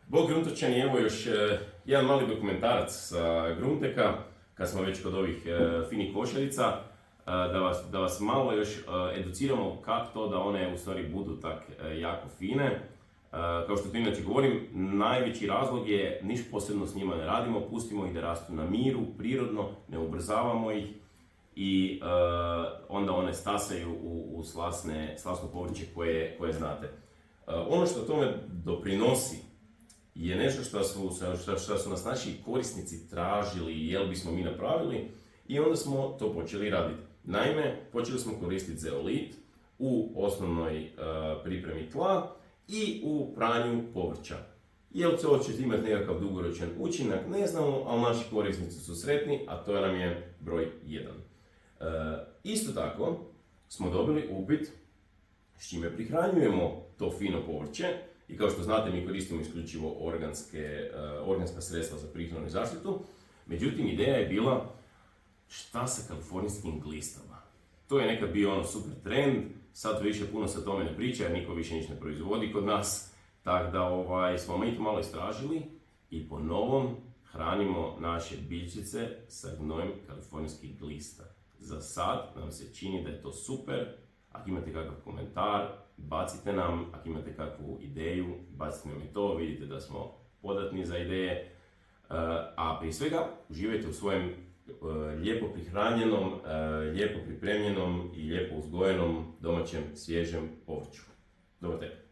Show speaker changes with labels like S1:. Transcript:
S1: Bog gruntovčani, evo još jedan mali dokumentarac sa Grunteka, kad smo već kod ovih finih košarica, da vas malo još educiramo kako to da one u stvari budu tak jako fine. Kao što to inače govorim, najveći razlog je niš posebno s njima ne radimo, pustimo ih da rastu na miru, prirodno, ne ubrzavamo ih i onda one stasaju u slasno povrće koje znate. Ono što tome doprinosi je nešto što su nas naši korisnici tražili, jel bismo mi napravili, i onda smo to počeli raditi. Naime, počeli smo koristiti zeolit u osnovnoj pripremi tla i u pranju povrća. Jel to će imati nekakav dugoročan učinak, ne znamo, ali naši korisnici su sretni, a to nam je broj 1. Isto tako smo dobili upit s čime prihranjujemo to fino povrće, i kao što znate mi koristimo isključivo organska sredstva za prihranu i zaštitu. Međutim, ideja je bila šta sa kalifornijskim glistama. To je nekad bio super trend, sad više puno se o tome ne priča jer niko više ništa ne proizvodi kod nas. Tako da smo mi to malo istražili i po novom hranimo naše biljčice sa gnojem kalifornijskih glista. Za sad nam se čini da je to super. Ako imate kakav komentar, bacite nam. Ako imate kakvu ideju, bacite nam i to. Vidite da smo podatni za ideje. A prije svega, uživajte u svojem lijepo prihranjenom, lijepo pripremljenom i lijepo uzgojenom domaćem svježem povrću. Dobar tek!